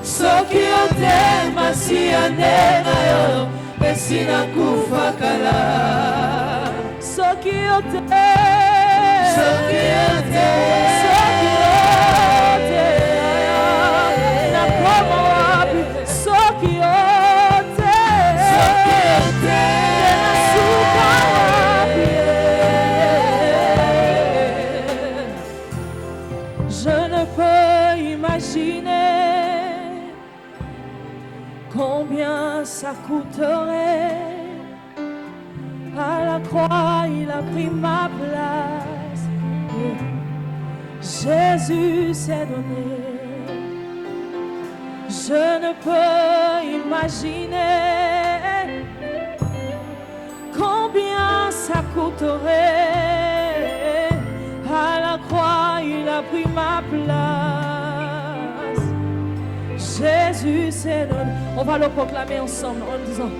Sokiote masiane na yo Pesina kufakala Sokiote na koma wapi Sokiote na suka wapi Je ne peux imaginer combien ça coûterait. À la croix, il a pris ma place. Jésus s'est donné. Je ne peux imaginer combien ça coûterait. À la croix, il a pris ma place. Jésus s'est donné. On va le proclamer ensemble en disant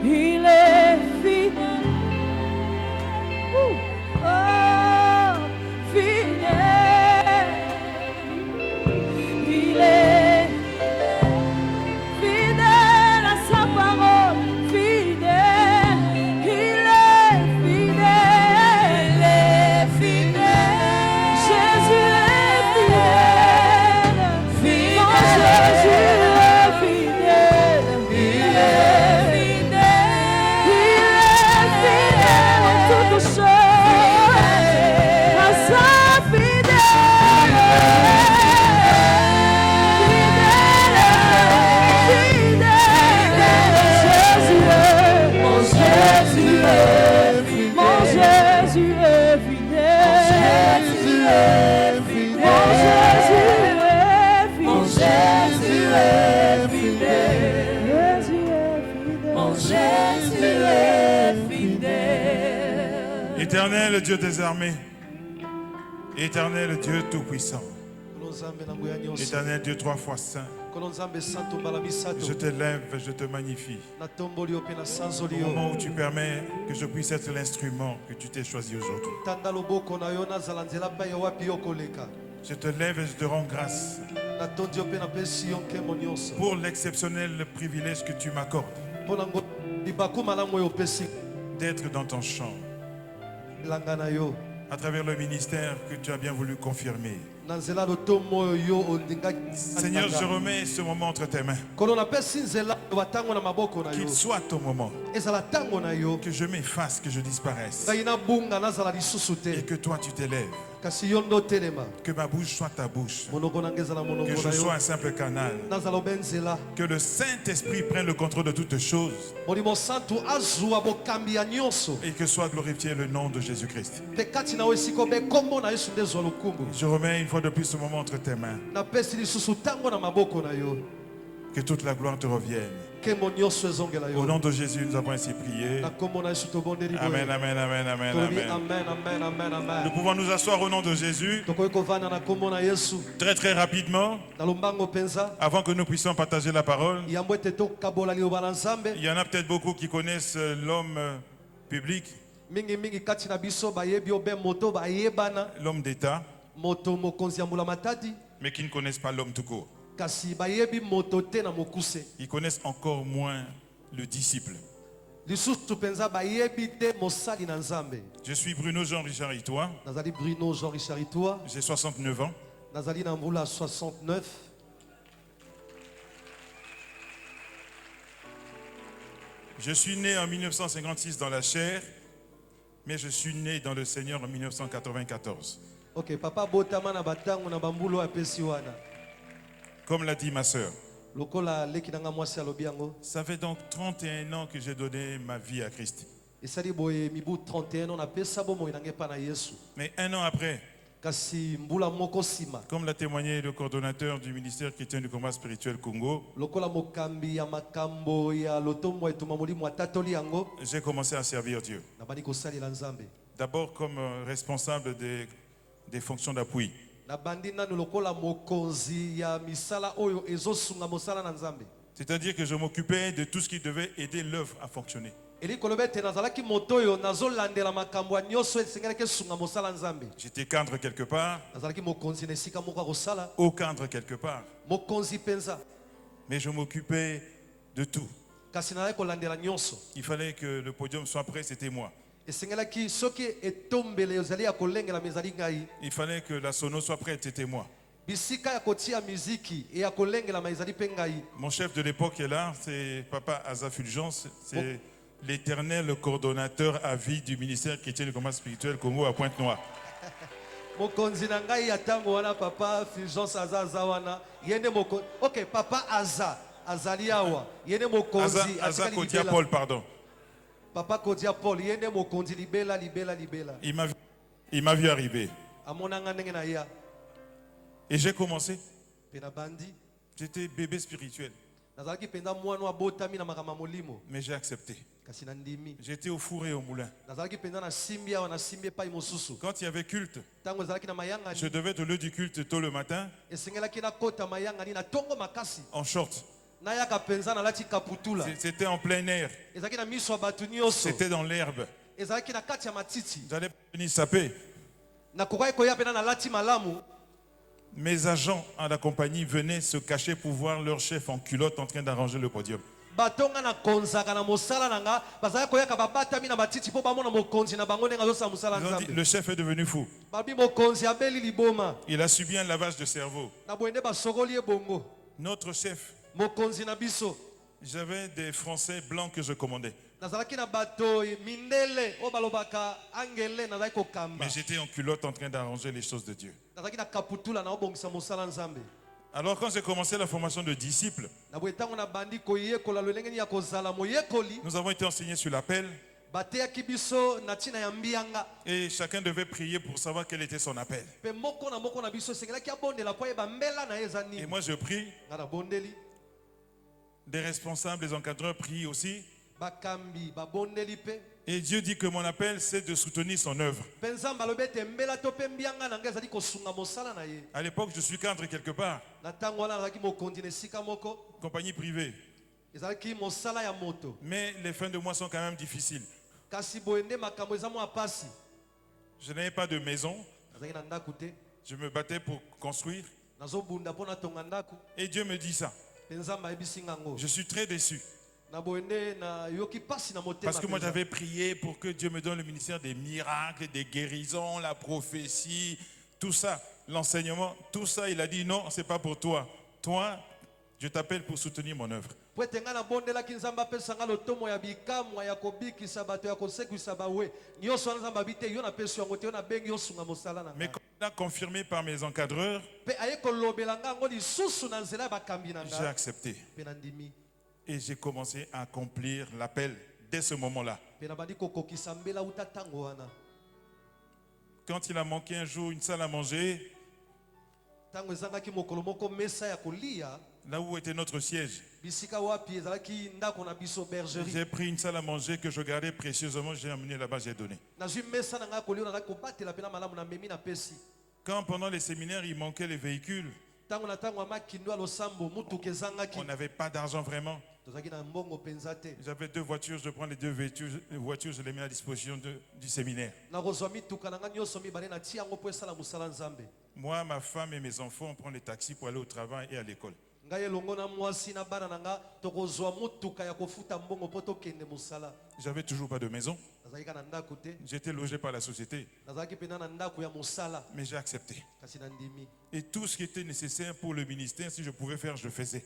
il est fidèle. Oh, fidèle. Il est fidèle à sa parole. Fidèle. Il est fidèle. Jésus est fidèle. Mon Jésus est fidèle. Il est fidèle en toutes choses. Éternel Dieu des armées, Éternel Dieu tout-puissant, Éternel Dieu 3 fois saint, je te lève, je te magnifie. Au moment où tu permets que je puisse être l'instrument que tu t'es choisi aujourd'hui. Je te lève et je te rends grâce pour l'exceptionnel privilège que tu m'accordes d'être dans ton champ à travers le ministère que tu as bien voulu confirmer. Seigneur, je remets ce moment entre tes mains. Qu'il soit ton moment. Que je m'efface, que je disparaisse. Et que toi tu t'élèves. Que ma bouche soit ta bouche. Que je sois un simple canal. Que le Saint-Esprit prenne le contrôle de toutes choses. Et que soit glorifié le nom de Jésus-Christ. Je remets une fois de plus ce moment entre tes mains. Que toute la gloire te revienne. Au nom de Jésus, nous avons ainsi prié. Amen, amen, amen, amen, amen. Nous pouvons nous asseoir au nom de Jésus. Très très rapidement, avant que nous puissions partager la parole. Il y en a peut-être beaucoup qui connaissent l'homme public, l'homme d'État, mais qui ne connaissent pas l'homme tout court. Ils connaissent encore moins le disciple. Je suis Bruno Jean-Richard Itois. J'ai 69 ans. Je suis né en 1956 dans la chair, mais je suis né dans le Seigneur en 1994. Comme l'a dit ma sœur, ça fait donc 31 ans que j'ai donné ma vie à Christ. Mais un an après, comme l'a témoigné le coordonnateur du ministère chrétien du combat spirituel Congo, j'ai commencé à servir Dieu. D'abord comme responsable des fonctions d'appui. C'est-à-dire que je m'occupais de tout ce qui devait aider l'œuvre à fonctionner. J'étais cadre quelque part. Au cadre quelque part. Mais je m'occupais de tout. Il fallait que le podium soit prêt, c'était moi. Il fallait que la sono soit prête, c'était moi. Mon chef de l'époque est là, c'est Papa Asa Fulgence, c'est l'éternel coordonnateur à vie du ministère chrétien du combat spirituel Congo à Pointe-Noire. Ok, Papa Asa, Azaliawa, Asa Kodia Paul, pardon. Papa Kodia Paul, libela. Il m'a vu arriver. Et j'ai commencé. J'étais bébé spirituel. Mais j'ai accepté. J'étais au four et au moulin. Quand il y avait culte, je devais être au lieu du culte tôt le matin, en short. C'était en plein air. C'était dans l'herbe. J'allais venir saper. Mes agents à la compagnie venaient se cacher pour voir leur chef en culotte en train d'arranger le podium. Le chef est devenu fou. Il a subi un lavage de cerveau. Notre chef, j'avais des Français blancs que je commandais. Mais j'étais en culotte en train d'arranger les choses de Dieu. Alors quand j'ai commencé la formation de disciples, nous avons été enseignés sur l'appel. Et chacun devait prier pour savoir quel était son appel. Et moi je prie. Des responsables, des encadreurs prient aussi. Et Dieu dit que mon appel, c'est de soutenir son œuvre. À l'époque, je suis cadre quelque part. Compagnie privée. Mais les fins de mois sont quand même difficiles. Je n'avais pas de maison. Je me battais pour construire. Et Dieu me dit ça. Je suis très déçu. Parce que moi j'avais prié pour que Dieu me donne le ministère des miracles, des guérisons, la prophétie, tout ça, l'enseignement, tout ça. Il a dit non, c'est pas pour toi. Toi, je t'appelle pour soutenir mon œuvre. Mais comme il a confirmé par mes encadreurs, j'ai accepté. Et j'ai commencé à accomplir l'appel dès ce moment-là. Quand il a manqué un jour une salle à manger, là où était notre siège, j'ai pris une salle à manger que je gardais précieusement, j'ai amené là-bas, j'ai donné. Quand pendant les séminaires, il manquait les véhicules, on n'avait pas d'argent vraiment. J'avais 2 voitures, je prends les 2 voitures, je les mets à disposition du séminaire. Moi, ma femme et mes enfants, on prend les taxis pour aller au travail et à l'école. J'avais toujours pas de maison. J'étais logé par la société. Mais j'ai accepté. Et tout ce qui était nécessaire pour le ministère, si je pouvais faire, je faisais.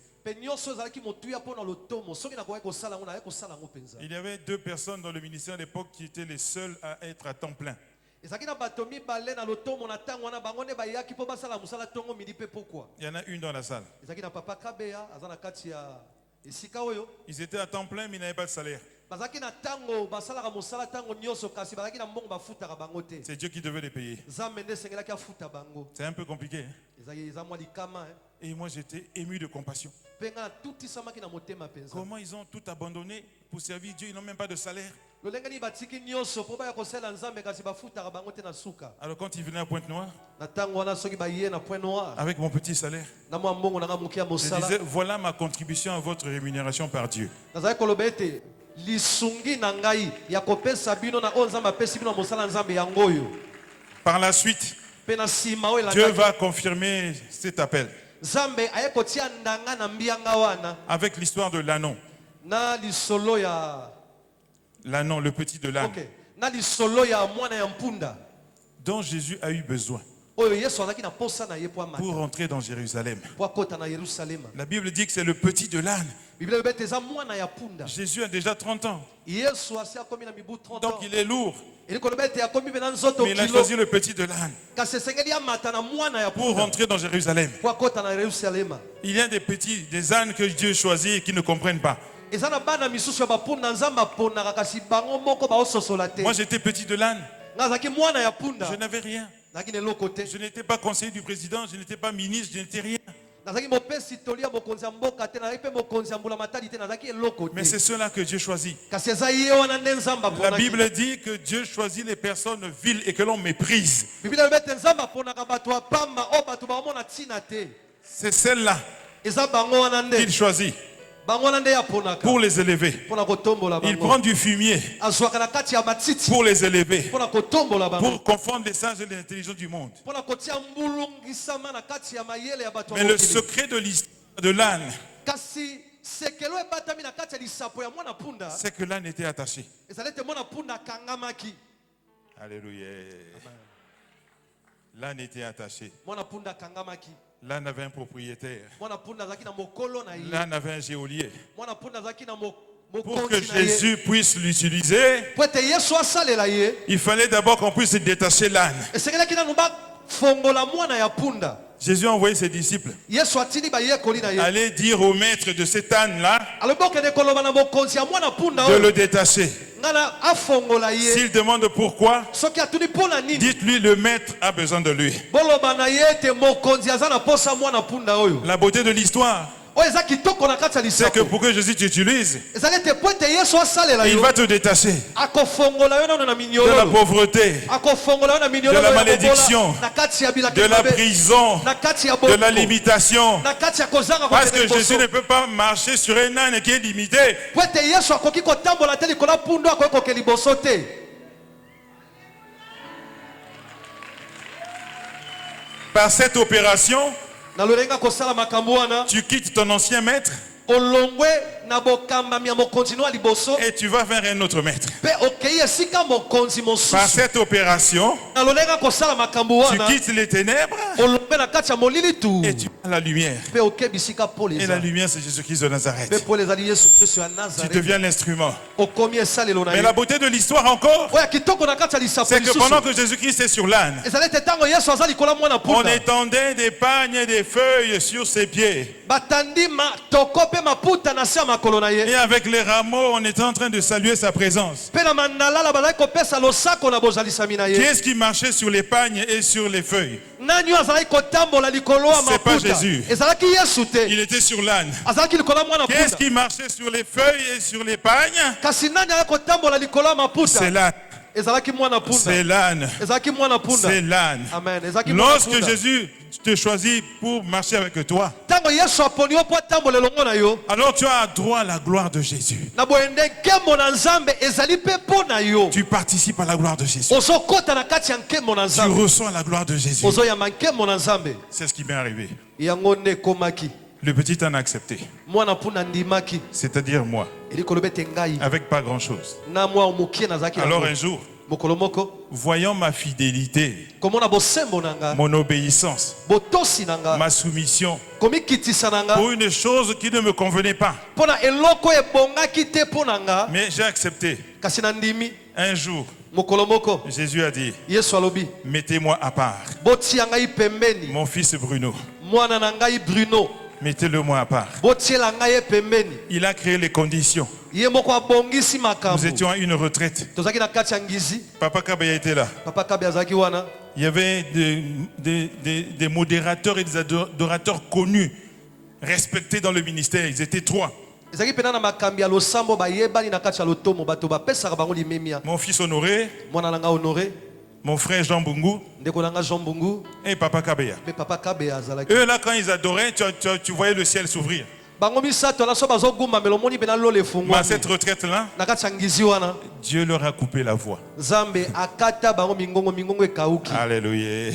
Il y avait 2 personnes dans le ministère à l'époque qui étaient les seules à être à temps plein. Il y en a une dans la salle. Ils étaient à temps plein mais ils n'avaient pas de salaire. C'est Dieu qui devait les payer. C'est un peu compliqué. Et moi j'étais ému de compassion. Comment ils ont tout abandonné pour servir Dieu, ils n'ont même pas de salaire. Alors quand ils venaient à Pointe-Noire, avec mon petit salaire, je disais, voilà ma contribution à votre rémunération par Dieu. Par la suite, Dieu va confirmer cet appel avec l'histoire de l'ânon. L'ânon, le petit de l'âne, dont Jésus a eu besoin pour rentrer dans Jérusalem. La Bible dit que c'est le petit de l'âne. Jésus a déjà 30 ans. Donc il est lourd. Mais il a choisi le petit de l'âne pour rentrer dans Jérusalem. Il y a des ânes que Dieu choisit et qui ne comprennent pas. Moi j'étais petit de l'âne. Je n'avais rien. Je n'étais pas conseiller du président, je n'étais pas ministre, je n'étais rien. Mais c'est cela que Dieu choisit. La Bible dit que Dieu choisit les personnes viles et que l'on méprise. C'est celle-là qu'il choisit pour les élever. Il prend du fumier pour les élever, pour confondre les sages et les intelligents du monde. Mais le secret de l'histoire de l'âne, c'est que l'âne était attaché. Alléluia. L'âne était attaché. L'âne avait un propriétaire. L'âne avait un geôlier. Pour que Jésus puisse l'utiliser, il fallait d'abord qu'on puisse détacher l'âne. Jésus a envoyé ses disciples aller dire au maître de cet âne-là de le détacher. S'il demande pourquoi, dites-lui le maître a besoin de lui. La beauté de l'histoire, c'est que pour que Jésus t'utilise, il va te détacher de la pauvreté, de la malédiction, de la prison, de la limitation. Parce que Jésus ne peut pas marcher sur un âne qui est limité. Par cette opération, tu quittes ton ancien maître et tu vas vers un autre maître. Par cette opération, tu quittes les ténèbres et tu vas à la lumière. Et la lumière, c'est Jésus-Christ de Nazareth. Tu deviens l'instrument. Mais la beauté de l'histoire encore, c'est que pendant que Jésus-Christ est sur l'âne, on étendait des pagnes et des feuilles sur ses pieds. Et avec les rameaux, on était en train de saluer sa présence. Qui est-ce qui marchait sur les pagnes et sur les feuilles? C'est pas Jésus. Il était sur l'âne. Qui est-ce qui marchait sur les feuilles et sur les pagnes? C'est l'âne. C'est l'âne. C'est l'âne. Lorsque Jésus te choisit pour marcher avec toi, alors tu as droit à la gloire de Jésus. Tu participes à la gloire de Jésus. Tu reçois la gloire de Jésus. C'est ce qui m'est arrivé. Le petit en a accepté. C'est-à-dire moi. Avec pas grand-chose. Alors un jour, voyant ma fidélité, mon obéissance, ma soumission, pour une chose qui ne me convenait pas, mais j'ai accepté. Un jour, Jésus a dit, mettez-moi à part. Mon fils Bruno, mettez-le-moi à part. Il a créé les conditions. Nous étions à une retraite. Papa Kabaya était là. Il y avait des modérateurs et des adorateurs connus, respectés dans le ministère. Ils étaient 3. Mon fils Honoré, mon frère Jean Bungu et Papa Kabea. Eux là, quand ils adoraient, tu voyais le ciel s'ouvrir. Mais cette retraite-là, Dieu leur a coupé la voix. Alléluia.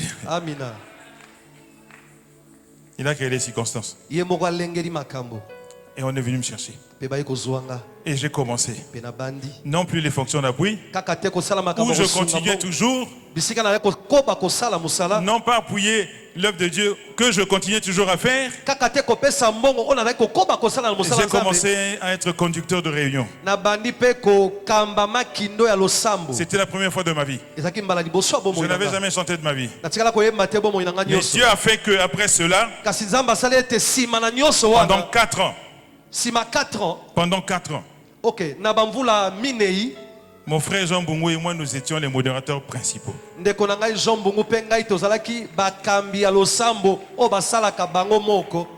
Il a créé les circonstances. Et on est venu me chercher. Et j'ai commencé. Non plus les fonctions d'appui, où je continuais toujours, non pas appuyer l'œuvre de Dieu, que je continuais toujours à faire. J'ai commencé à être conducteur de réunion. C'était la première fois de ma vie. Je n'avais jamais chanté de ma vie. Mais Dieu a fait qu'après cela, pendant 4 ans, pendant 4 ans, mon frère Jean Bungu et moi, nous étions les modérateurs principaux.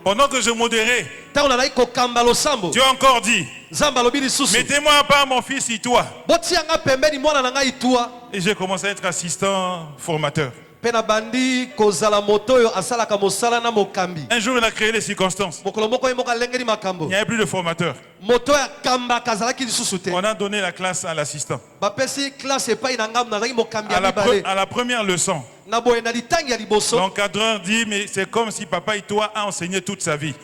Pendant que je modérais, Dieu a encore dit, mettez-moi à part mon fils et toi. Et j'ai commencé à être assistant formateur. Un jour, il a créé les circonstances. Il n'y avait plus de formateur. On a donné la classe à l'assistant. À la première leçon, l'encadreur dit, mais c'est comme si papa et toi a enseigné toute sa vie.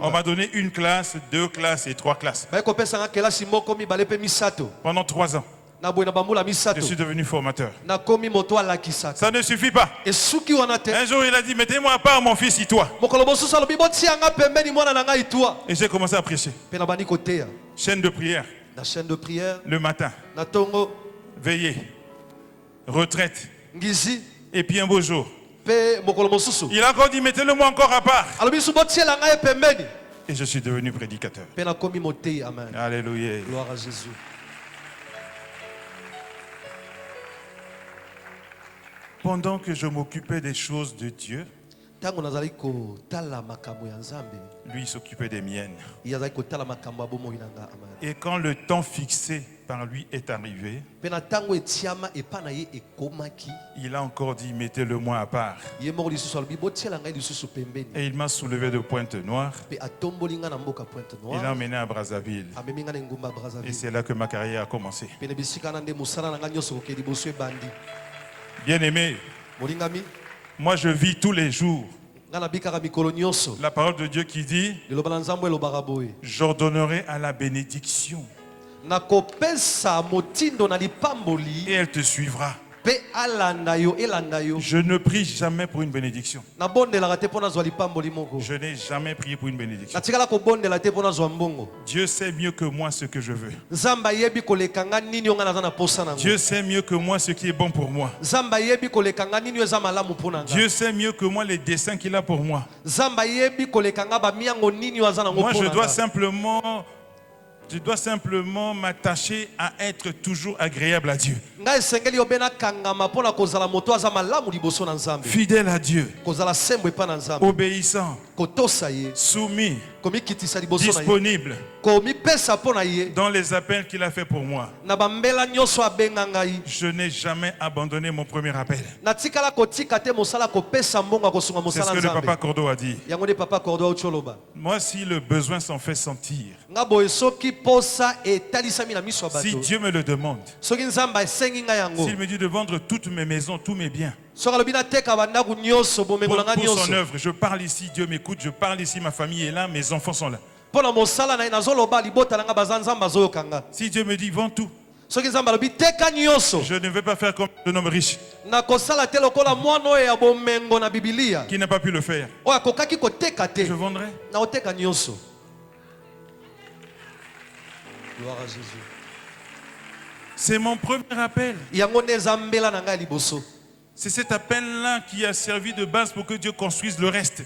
On m'a donné 1 classe, 2 classes et 3 classes. Pendant 3 ans. Je suis devenu formateur. Ça ne suffit pas. Un jour il a dit, mettez-moi à part mon fils et toi. Et j'ai commencé à prêcher. Chaîne de prière. Le matin. Veillée. Retraite. Et puis un beau jour, il a encore dit, mettez-le-moi encore à part. Et je suis devenu prédicateur. Alléluia. Gloire à Jésus. Pendant que je m'occupais des choses de Dieu, lui s'occupait des miennes. Et quand le temps fixé par lui est arrivé, il a encore dit, mettez-le-moi à part. Et il m'a soulevé de Pointe-Noire. Il l'a emmené à Brazzaville. Et c'est là que ma carrière a commencé. Bien-aimé, moi je vis tous les jours la parole de Dieu qui dit, j'ordonnerai à la bénédiction et elle te suivra. Je ne prie jamais pour une bénédiction. Je n'ai jamais prié pour une bénédiction. Dieu sait mieux que moi ce que je veux. Dieu sait mieux que moi ce qui est bon pour moi. Dieu sait mieux que moi les desseins qu'il a pour moi. Moi je dois simplement m'attacher à être toujours agréable à Dieu. Fidèle à Dieu. Obéissant. Soumis. Disponible. Dans les appels qu'il a fait pour moi. Je n'ai jamais abandonné mon premier appel. C'est ce que le papa Cordo a dit. Moi, si le besoin s'en fait sentir, si Dieu me le demande, s'il me dit de vendre toutes mes maisons, tous mes biens, pour son œuvre, je parle ici, Dieu m'écoute, je parle ici, ma famille est là, mes enfants sont là. Si Dieu me dit vends tout, je ne vais pas faire comme un homme riche qui n'a pas pu le faire. Je vendrai. Gloire à Jésus. C'est mon premier appel. C'est cet appel-là qui a servi de base pour que Dieu construise le reste.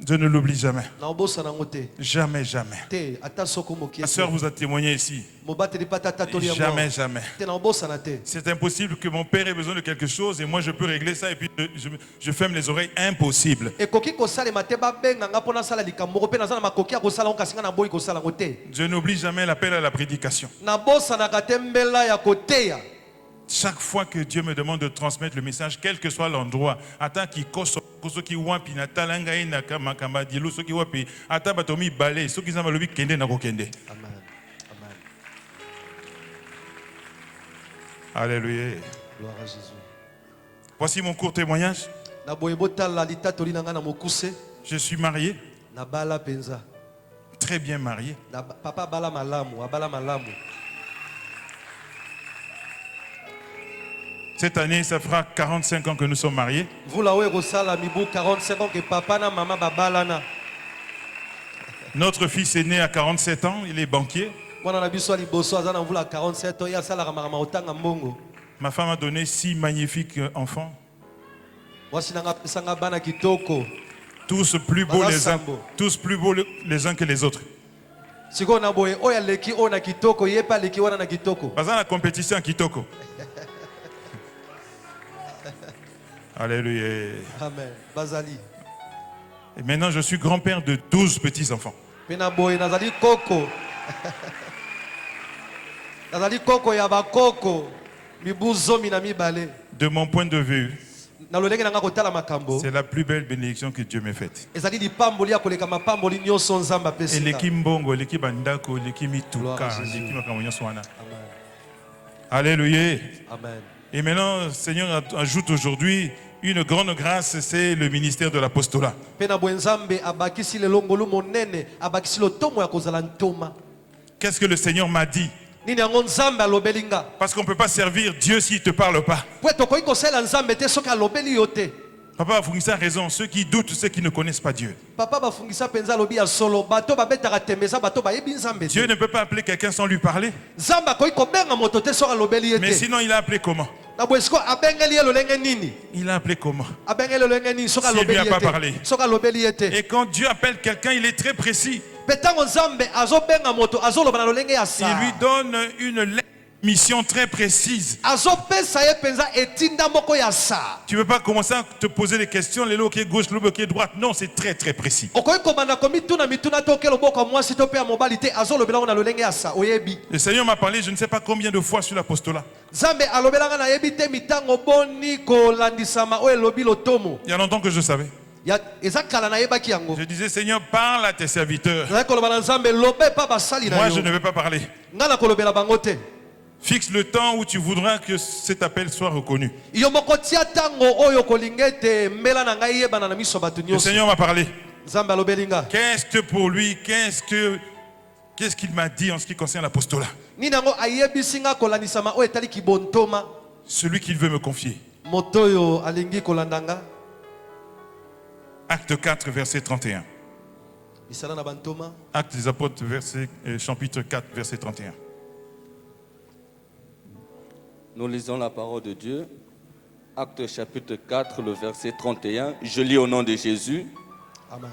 Je ne l'oublie jamais. Jamais, jamais. Ma soeur vous a témoigné ici. Jamais, jamais. C'est impossible que mon père ait besoin de quelque chose et moi je peux régler ça et puis je ferme les oreilles. Impossible. Je n'oublie jamais l'appel à la prédication. Chaque fois que Dieu me demande de transmettre le message, quel que soit l'endroit, attends qui koso qui wapi na talanga ina kama kama dilu so ki wapi ata batomi balé so ki zama lobi kende na ko kende. Amen. Amen. Alléluia. Gloire à Jésus. Voici mon court témoignage. Je suis marié. Très bien marié. Papa bala malamu, abala malamu. Cette année, ça fera 45 ans que nous sommes mariés. Vous l'avez rosala mibu 45 ans que papa na maman babalana. Notre fils est né à 47 ans, il est banquier. Ma femme a donné 6 magnifiques enfants. Tous plus beaux les uns que les autres. Dans la compétition à Kitoko. Alléluia. Amen. Bazali. Et maintenant, je suis grand-père de 12 petits-enfants. De mon point de vue, c'est la plus belle bénédiction que Dieu m'ait faite. Et l'équipe Mbongo, l'équipe Andako, l'équipe Mituka, l'équipe Makamonyoswana. Alléluia. Amen. Et maintenant, le Seigneur ajoute aujourd'hui une grande grâce, c'est le ministère de l'apostolat. Qu'est-ce que le Seigneur m'a dit? Parce qu'on ne peut pas servir Dieu s'il ne te parle pas. Papa a raison, ceux qui doutent, ceux qui ne connaissent pas Dieu. Dieu ne peut pas appeler quelqu'un sans lui parler. Mais sinon, il a appelé comment? Il a appelé comment? S'il ne lui a pas parlé. Et quand Dieu appelle quelqu'un, il est très précis. Il lui donne une mission très précise. Tu ne peux pas commencer à te poser des questions, les lots gauche, le bloqué droite. Non, c'est très très précis. Le Seigneur m'a parlé, je ne sais pas combien de fois sur l'apostolat. Il y a longtemps que je savais. Je disais, Seigneur, parle à tes serviteurs. Moi, je ne vais pas parler. Fixe le temps où tu voudras que cet appel soit reconnu. Le Seigneur m'a parlé. Qu'est-ce que pour lui, qu'est-ce qu'il m'a dit en ce qui concerne l'apostolat? Celui qu'il veut me confier. Acte 4, verset 31. Acte des apôtres, chapitre 4, verset 31. Nous lisons la parole de Dieu. Acte chapitre 4, le verset 31. Je lis au nom de Jésus. Amen.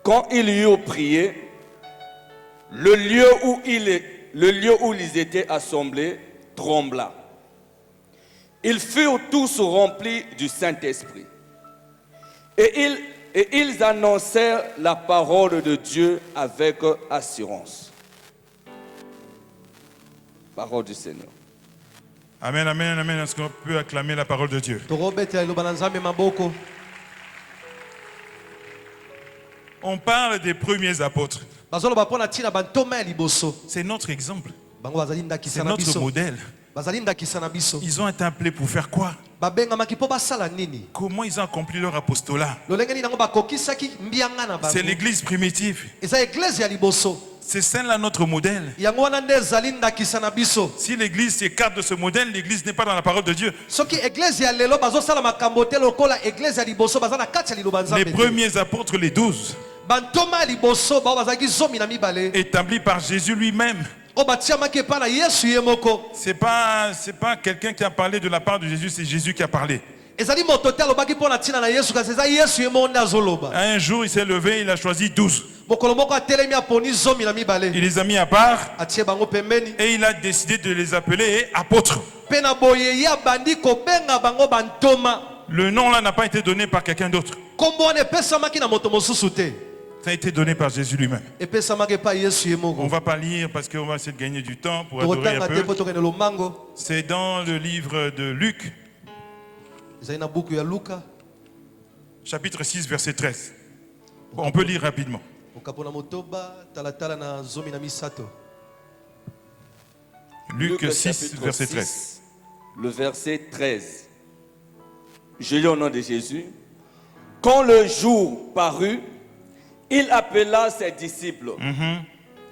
Quand il eut prié, le lieu où ils étaient assemblés trembla. Ils furent tous remplis du Saint-Esprit. Et ils annoncèrent la parole de Dieu avec assurance. Parole du Seigneur. Amen, amen, amen. Est-ce qu'on peut acclamer la parole de Dieu? On parle des premiers apôtres. C'est notre exemple. C'est notre modèle. Ils ont été appelés pour faire quoi? Comment ils ont accompli leur apostolat? C'est l'église primitive. C'est celle-là notre modèle. Si l'église s'écarte de ce modèle, l'église n'est pas dans la parole de Dieu. Les premiers apôtres, les 12, établis par Jésus lui-même. C'est pas quelqu'un qui a parlé de la part de Jésus, c'est Jésus qui a parlé. Un jour, il s'est levé, il a choisi 12. Il les a mis à part et il a décidé de les appeler apôtres. Le nom là n'a pas été donné par quelqu'un d'autre. Ça a été donné par Jésus lui-même. On ne va pas lire parce qu'on va essayer de gagner du temps pour adorer un peu. C'est dans le livre de Luc, chapitre 6, verset 13. On peut lire rapidement. Luc 6, verset 13. Le verset 13. Je lis au nom de Jésus. Quand le jour parut, il appela ses disciples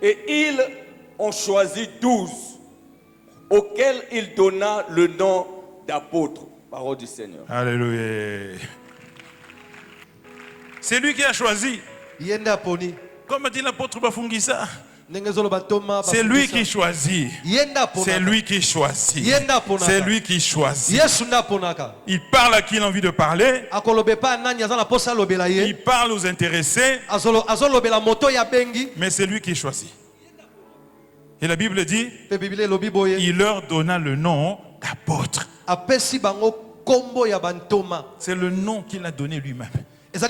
et ils ont choisi 12 auxquels il donna le nom d'apôtres. Parole du Seigneur. Alléluia. C'est lui qui a choisi. Comme dit l'apôtre Bafungisa. C'est lui qui choisit. C'est lui qui choisit. C'est lui qui choisit. Il parle à qui il a envie de parler. Il parle aux intéressés. Mais c'est lui qui choisit. Et la Bible dit, il leur donna le nom d'apôtre. C'est le nom qu'il a donné lui-même. C'est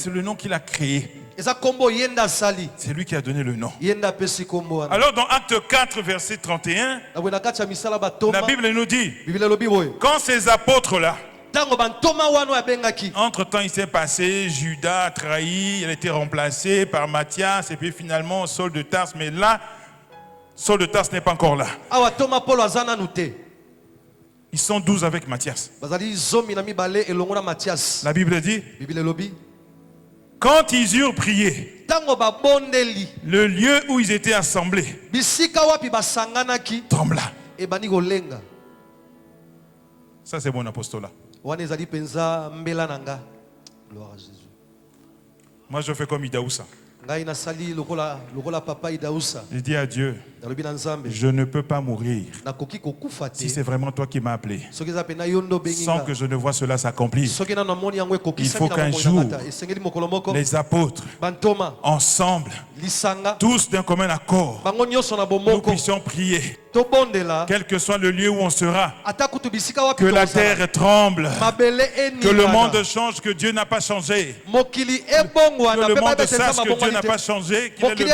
le nom qu'il a créé. C'est lui qui a donné le nom. Alors dans Acte 4, verset 31, la Bible nous dit, quand ces apôtres-là, entre-temps il s'est passé, Judas a trahi, il a été remplacé par Matthias, et puis finalement Saul de Tarse, mais là, Saul de Tarse n'est pas encore là. Ils sont 12 avec Matthias. La Bible dit, quand ils eurent prié, le lieu où ils étaient assemblés trembla. Ça c'est mon apostolat. Moi je fais comme Idaoussa. Je dis à Dieu, je ne peux pas mourir si c'est vraiment toi qui m'as appelé, sans que je ne vois cela s'accomplir. Il faut qu'un jour, les apôtres, ensemble, tous d'un commun accord, nous puissions prier. Quel que soit le lieu où on sera, que la terre tremble, que le monde change, que Dieu n'a pas changé, que le monde sache que Dieu n'a pas changé, qu'il est le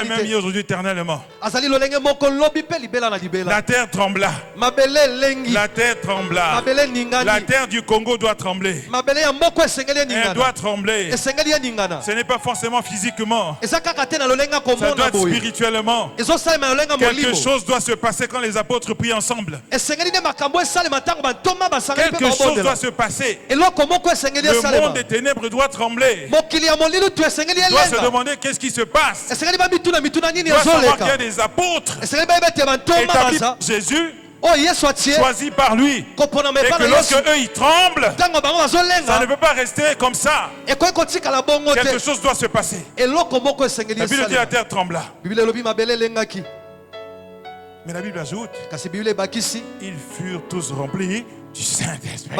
même hier aujourd'hui éternellement. La terre trembla. La terre trembla. La terre du Congo doit trembler. Elle doit trembler. Ce n'est pas forcément physiquement. Ça doit être spirituellement. Quelque chose doit se passer quand les apôtres prient ensemble. Quelque chose doit se passer. Le monde des ténèbres doit trembler. Doit se demander qu'est-ce qui se passe. Doit savoir qu'il y a des apôtres établis par Jésus, choisis par lui, et que lorsque eux ils tremblent, ça ne peut pas rester comme ça. Quelque chose doit se passer. La Bible dit la terre trembla. Mais la Bible ajoute, ils furent tous remplis du Saint-Esprit.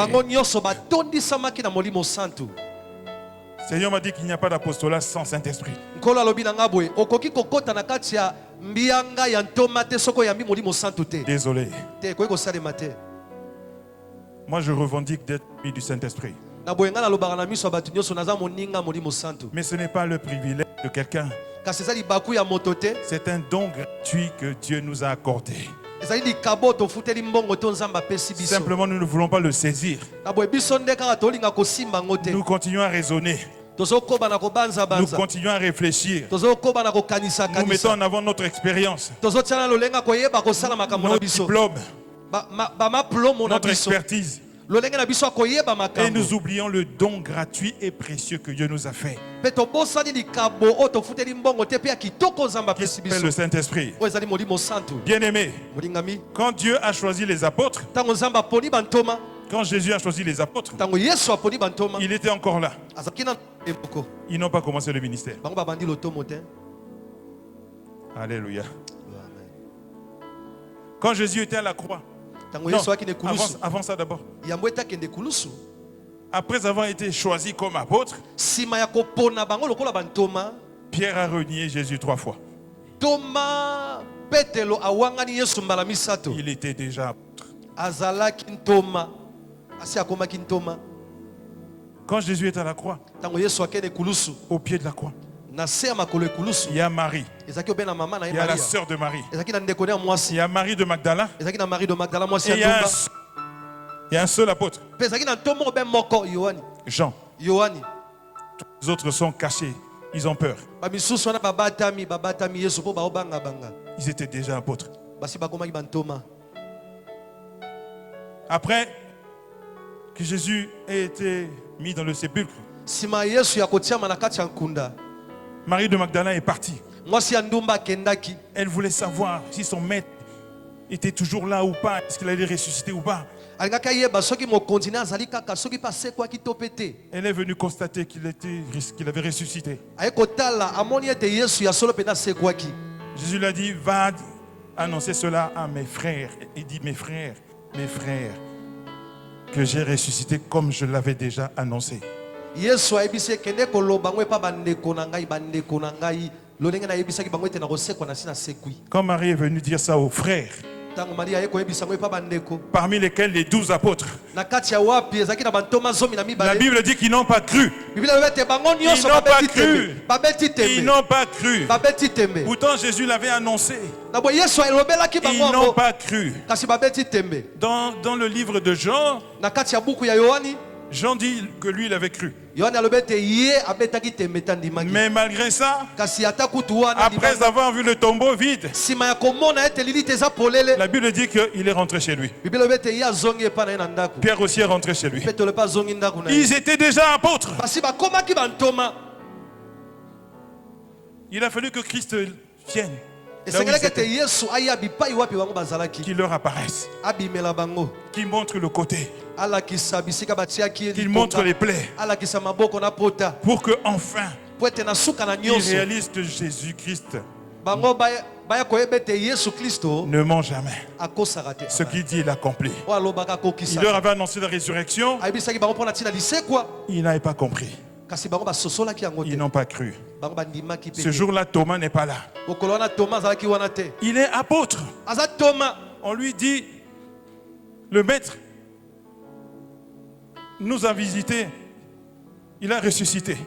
Seigneur m'a dit qu'il n'y a pas d'apostolat sans Saint-Esprit. Désolé. Moi je revendique d'être mis du Saint-Esprit. Mais ce n'est pas le privilège de quelqu'un. C'est un don gratuit que Dieu nous a accordé. Simplement nous ne voulons pas le saisir. Nous continuons à raisonner. Nous continuons à réfléchir. Nous mettons en avant notre expérience, notre diplôme, notre expertise. Et nous oublions le don gratuit et précieux que Dieu nous a fait, qui s'appelle le Saint-Esprit. Bien-aimé, quand Dieu a choisi les apôtres, quand Jésus a choisi les apôtres, il était encore là. Ils n'ont pas commencé le ministère. Alléluia. Quand Jésus était à la croix, non, avant ça d'abord. Après avoir été choisi comme apôtre, Pierre a renié Jésus 3 fois. Il était déjà apôtre. Quand Jésus est à la croix, au pied de la croix, il y a Marie. Il y a la sœur de Marie. Il y a Marie de Magdala. Et il y a un seul apôtre, Jean. Les autres sont cachés. Ils ont peur. Ils étaient déjà apôtres. Après que Jésus ait été mis dans le sépulcre, Marie de Magdala est partie. Elle voulait savoir si son maître était toujours là ou pas, est-ce qu'il allait ressusciter ou pas. Elle est venue constater qu'il avait ressuscité. Jésus lui a dit, va annoncer cela à mes frères. Il dit, mes frères, que j'ai ressuscité comme je l'avais déjà annoncé. Quand Marie est venue dire ça aux frères, parmi lesquels les 12 apôtres, la Bible dit qu'ils n'ont pas cru. Ils n'ont pas cru. Pourtant Jésus l'avait annoncé. Ils n'ont pas cru. Dans le livre de Jean, Jean dit que lui il avait cru. Mais malgré ça, après avoir vu le tombeau vide, la Bible dit qu'il est rentré chez lui. Pierre aussi est rentré chez lui. Ils étaient déjà apôtres. Il a fallu que Christ vienne, qu'il leur apparaisse, qu'il montre le côté, qu'il montre les plaies, pour que enfin ils réalisent que Jésus-Christ ne ment jamais. Ce qu'il dit, il accomplit. Il leur avait annoncé la résurrection. Ils n'avaient pas compris. Ils n'ont pas cru. Ce jour-là, Thomas n'est pas là. Il est apôtre. On lui dit, le maître nous a visités. Il a ressuscité.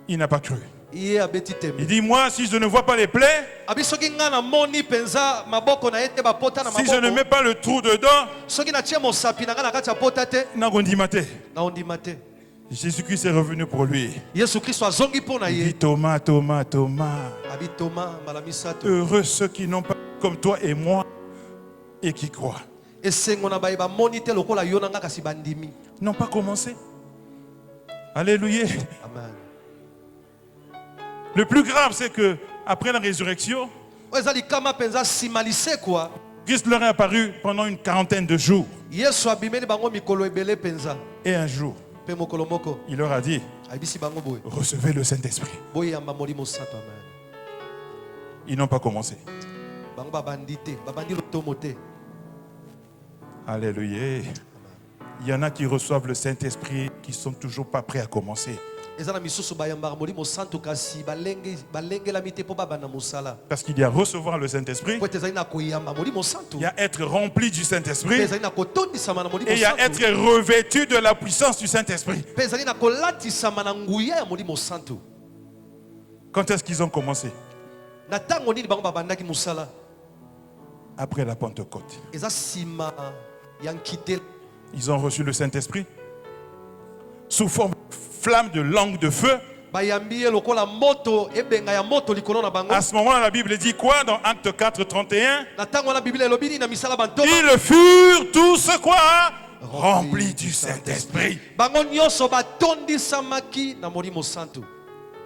Il n'a pas cru. Il dit, moi, si je ne vois pas les plaies, si je ne mets pas le trou dedans, Jésus-Christ est revenu pour lui. Il dit, Thomas, Thomas, Thomas, heureux ceux qui n'ont pas comme toi et moi et qui croient. N'ont pas commencé. Alléluia. Amen. Le plus grave, c'est que après la résurrection, Christ leur est apparu pendant une quarantaine de jours. Et un jour, il leur a dit, recevez le Saint-Esprit. Ils n'ont pas commencé. Alléluia. Il y en a qui reçoivent le Saint-Esprit qui ne sont toujours pas prêts à commencer. Parce qu'il y a recevoir le Saint-Esprit, il y a être rempli du Saint-Esprit, et il y a être revêtu de la puissance du Saint-Esprit. Quand est-ce qu'ils ont commencé? Après la Pentecôte. Ils ont reçu le Saint-Esprit sous forme de flamme de langue de feu. À ce moment-là, la Bible dit quoi dans Acte 4, 31? Ils furent tous quoi? Remplis du Saint-Esprit.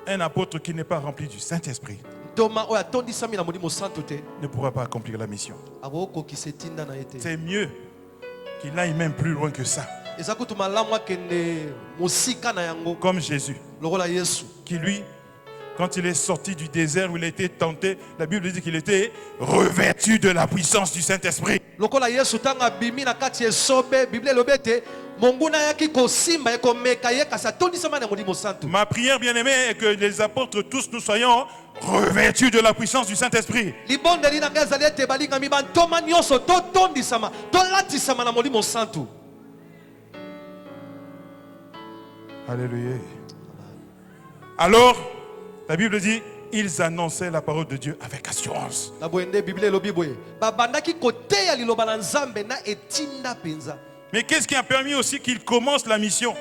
Un apôtre qui n'est pas rempli du Saint-Esprit ne pourra pas accomplir la mission. C'est mieux qu'il aille même plus loin que ça. Comme Jésus, qui lui, quand il est sorti du désert où il a été tenté, la Bible dit qu'il était revêtu de la puissance du Saint-Esprit. Ma prière, bien-aimée, est que les apôtres tous nous soyons revêtus de la puissance du Saint-Esprit. Alléluia. Alors, la Bible dit, ils annonçaient la parole de Dieu avec assurance. Mais qu'est-ce qui a permis aussi qu'ils commencent la mission?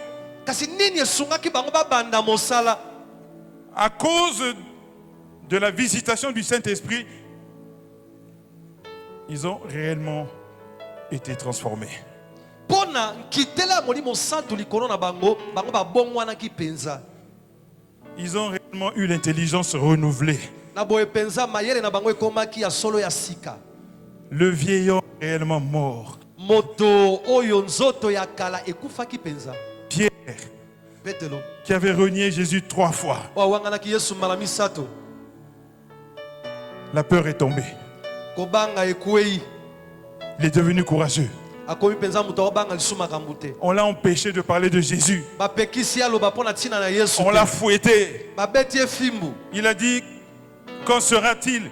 À cause de la visitation du Saint-Esprit, ils ont réellement été transformés. Ils ont réellement eu l'intelligence renouvelée. Le vieillard est réellement mort. Pierre, qui avait renié Jésus 3 fois, la peur est tombée. Il est devenu courageux. On l'a empêché de parler de Jésus. On l'a fouetté. Il a dit, quand sera-t-il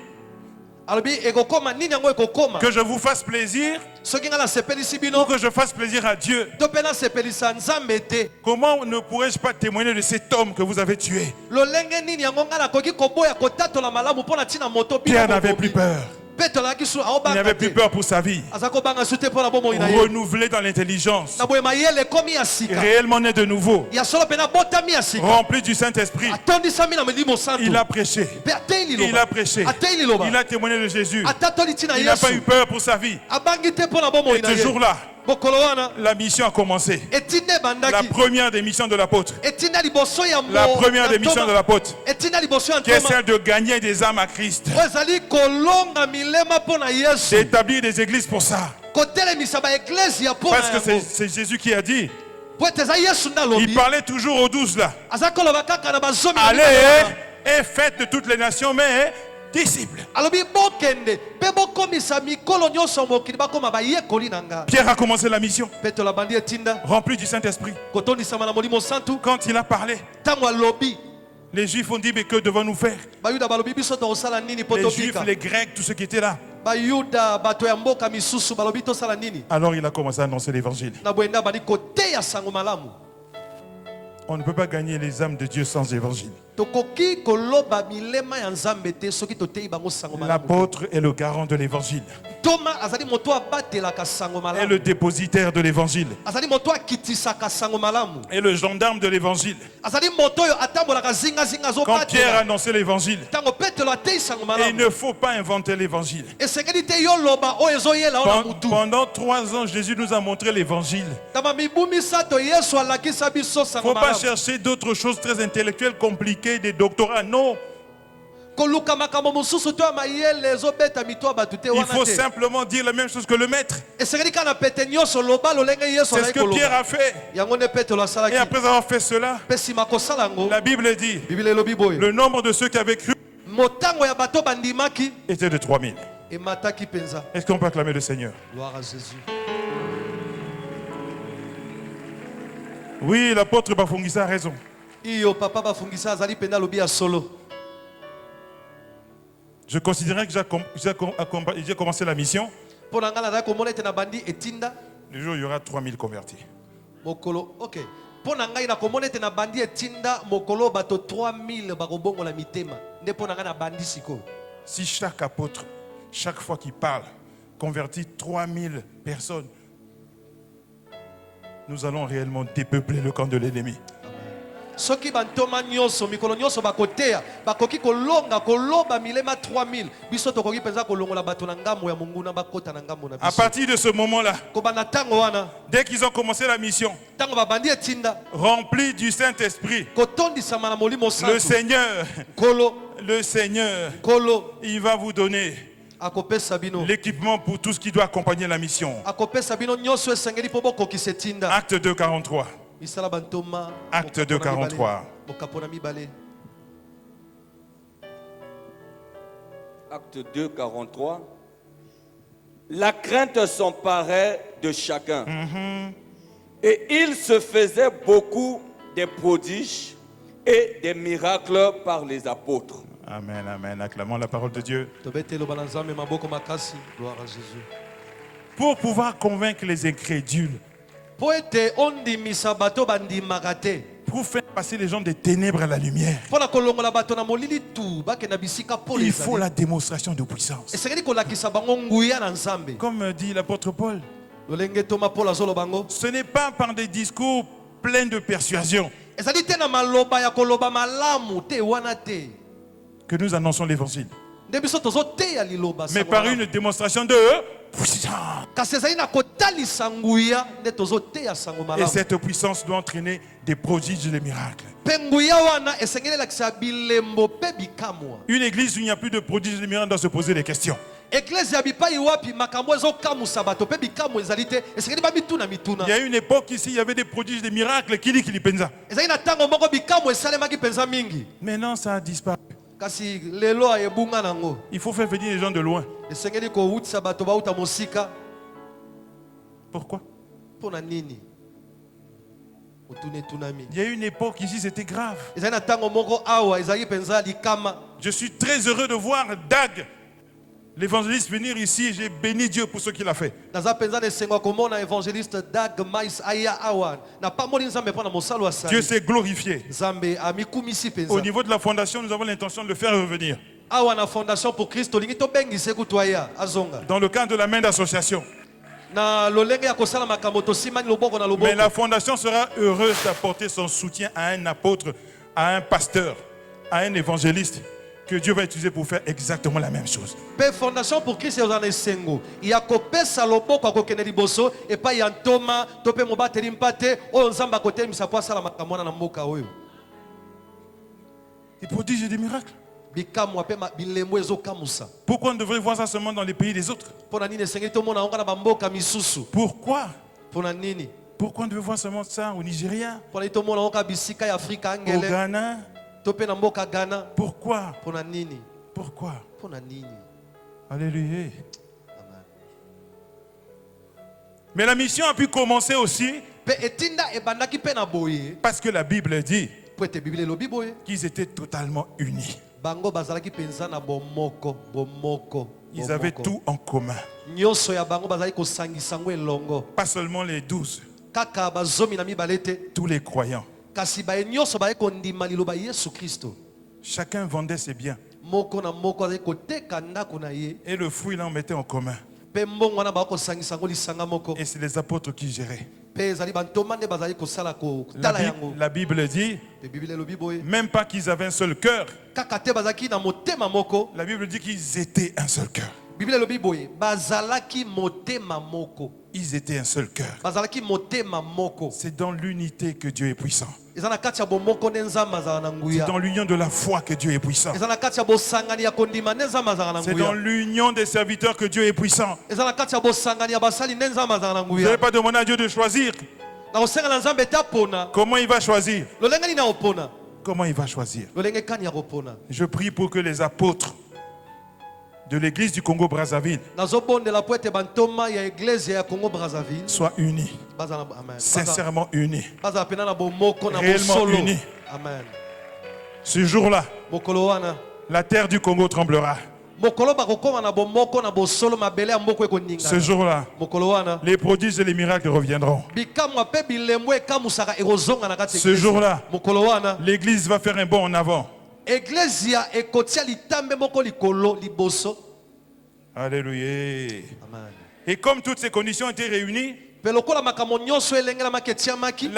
que je vous fasse plaisir ou que je fasse plaisir à Dieu? Comment ne pourrais-je pas témoigner de cet homme que vous avez tué? Pierre n'avait plus peur. Il n'avait plus peur pour sa vie. Renouvelé dans l'intelligence. Réellement né de nouveau. Rempli du Saint-Esprit. Il a prêché. Il a prêché. Il a témoigné de Jésus. Il n'a pas eu peur pour sa vie. Et toujours là, la mission a commencé. La première des missions de l'apôtre. La première des missions de l'apôtre, qui est celle de gagner des âmes à Christ. D'établir des églises pour ça. Parce que c'est Jésus qui a dit. Il parlait toujours aux 12 là. Allez et faites de toutes les nations, mais disciples. Pierre a commencé la mission, rempli du Saint-Esprit. Quand il a parlé, les Juifs ont dit, mais que devons-nous faire? Les Juifs, les Grecs, tous ceux qui étaient là. Alors il a commencé à annoncer l'évangile. On ne peut pas gagner les âmes de Dieu sans évangile. L'apôtre est le garant de l'évangile. Est le dépositaire de l'évangile. Et le gendarme de l'évangile. Quand Pierre a annoncé l'évangile, il ne faut pas inventer l'évangile. Pendant 3 ans, Jésus nous a montré l'évangile. Il ne faut pas chercher d'autres choses très intellectuelles, compliquées, des doctorats. Non. Il faut simplement dire la même chose que le maître. C'est ce que Pierre a fait. Et après avoir fait cela, la Bible dit, le nombre de ceux qui avaient cru était de 3000. Est-ce qu'on peut acclamer le Seigneur? Gloire à Jésus. Oui, l'apôtre Bafungisa a raison. Je considérais que j'ai commencé la mission. Le jour où il y aura 3000 convertis. Si chaque apôtre, chaque fois qu'il parle, convertit 3000 personnes, nous allons réellement dépeupler le camp de l'ennemi. À partir de ce moment-là, dès qu'ils ont commencé la mission, remplis du Saint-Esprit, le Seigneur, il va vous donner l'équipement pour tout ce qui doit accompagner la mission. Acte 2, 43. Acte 2, 43. Acte 2, 43. La crainte s'emparait de chacun. Et il se faisait beaucoup de prodiges et des miracles par les apôtres. Amen, amen. Acclamons la parole de Dieu. Pour pouvoir convaincre les incrédules, pour faire passer les gens des ténèbres à la lumière, il faut la démonstration de puissance. Comme dit l'apôtre Paul, ce n'est pas par des discours pleins de persuasion que nous annonçons l'évangile, mais par une démonstration de puissance. Et cette puissance doit entraîner des prodiges et des miracles. Une église où il n'y a plus de prodiges et de miracles doit se poser des questions. Il y a une époque ici, il y avait des prodiges, des miracles. Maintenant, ça a disparu. Il faut faire venir les gens de loin. Pourquoi? Il y a une époque ici, c'était grave. Je suis très heureux de voir Dag, l'évangéliste, venir ici. J'ai béni Dieu pour ce qu'il a fait. Dieu s'est glorifié. Au niveau de la fondation, nous avons l'intention de le faire revenir. Dans le cadre de la main d'association. Mais la fondation sera heureuse d'apporter son soutien à un apôtre, à un pasteur, à un évangéliste que Dieu va utiliser pour faire exactement la même chose. Fondation pour Christ des prodiges et des miracles. Pourquoi on devrait voir ça seulement dans les pays des autres? Pourquoi? Pourquoi on devrait voir seulement ça au Nigeria, au Ghana? Pourquoi? Pourquoi? Alléluia. Mais la mission a pu commencer aussi parce que la Bible dit qu'ils étaient totalement unis. Ils avaient tout en commun. Pas seulement les 12, tous les croyants. Chacun vendait ses biens. Et le fruit, là, on mettait en commun. Et c'est les apôtres qui géraient. La Bible dit, même pas qu'ils avaient un seul cœur. La Bible dit qu'ils étaient un seul cœur. Ils étaient un seul cœur. C'est dans l'unité que Dieu est puissant. C'est dans l'union de la foi que Dieu est puissant. C'est dans l'union des serviteurs que Dieu est puissant. Vous n'avez pas demandé à Dieu de choisir. Comment il va choisir? Comment il va choisir? Je prie pour que les apôtres de l'église du Congo-Brazzaville soient unis, sincèrement unis, réellement unis. Ce jour-là, la terre du Congo tremblera. Ce jour-là, les prodiges et les miracles reviendront. Ce jour-là, l'église va faire un bond en avant. Alléluia. Et comme toutes ces conditions ont été réunies, la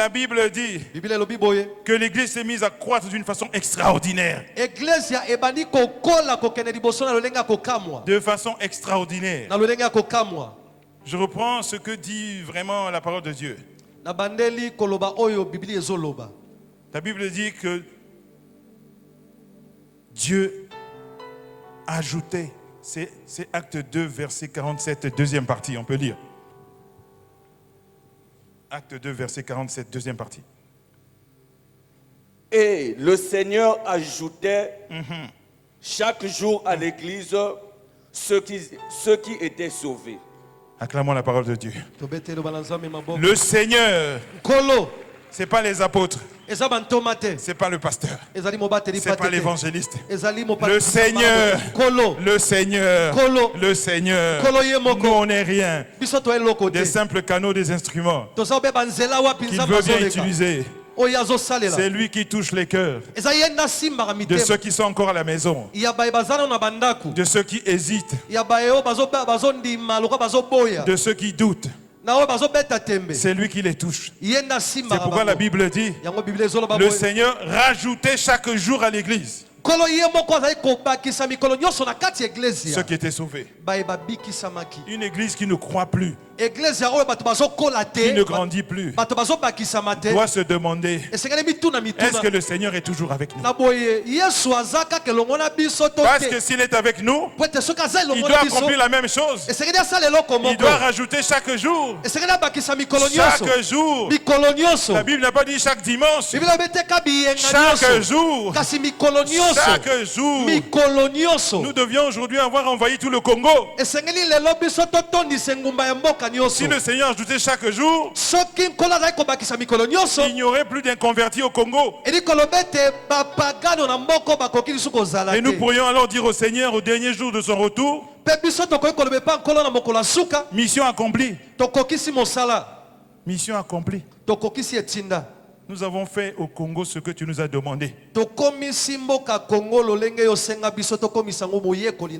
Bible dit que l'église s'est mise à croître d'une façon extraordinaire. De façon extraordinaire. Je reprends ce que dit vraiment la parole de Dieu. La Bible dit que Dieu ajoutait, c'est Acte 2, verset 47, deuxième partie, on peut lire. Acte 2, verset 47, deuxième partie. Et le Seigneur ajoutait chaque jour à l'église ceux qui étaient sauvés. Acclamons la parole de Dieu. Le Seigneur, ce n'est pas les apôtres, ce n'est pas le pasteur, ce n'est pas l'évangéliste. Le Seigneur, le Seigneur, le Seigneur. Nous, on n'est rien. Des simples canaux, des instruments qu'il veut bien utiliser. C'est lui qui touche les cœurs de ceux qui sont encore à la maison, de ceux qui hésitent, de ceux qui doutent. C'est lui qui les touche. C'est pourquoi la Bible dit, le Seigneur rajoutait chaque jour à l'église ceux qui étaient sauvés. Une église qui ne croit plus, qui ne grandit plus, doit se demander, est-ce que le Seigneur est toujours avec nous? Parce que s'il est avec nous, il doit accomplir la même chose. Il doit rajouter chaque jour. Chaque jour. La Bible n'a pas dit chaque dimanche. Chaque jour. Chaque jour. Nous devions aujourd'hui avoir envahi tout le Congo. Si le Seigneur ajoutait chaque jour, il n'y aurait plus d'inconvertis au Congo. Et nous pourrions alors dire au Seigneur au dernier jour de son retour, mission accomplie. Mission accomplie. Nous avons fait au Congo ce que tu nous as demandé.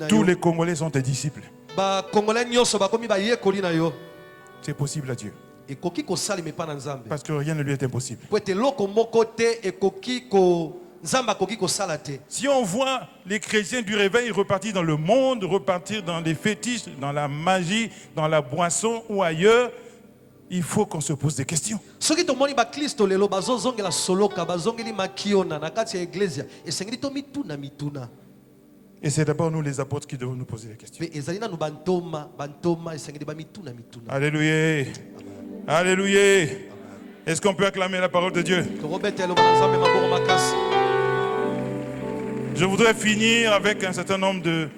Tous les Congolais sont tes disciples. C'est possible à Dieu. Parce que rien ne lui est impossible. Si on voit les chrétiens du réveil repartir dans le monde, repartir dans les fétiches, dans la magie, dans la boisson ou ailleurs, il faut qu'on se pose des questions. Et c'est d'abord nous les apôtres qui devons nous poser des questions. Alléluia. Alléluia. Est-ce qu'on peut acclamer la parole de Dieu? Je voudrais finir avec un certain nombre de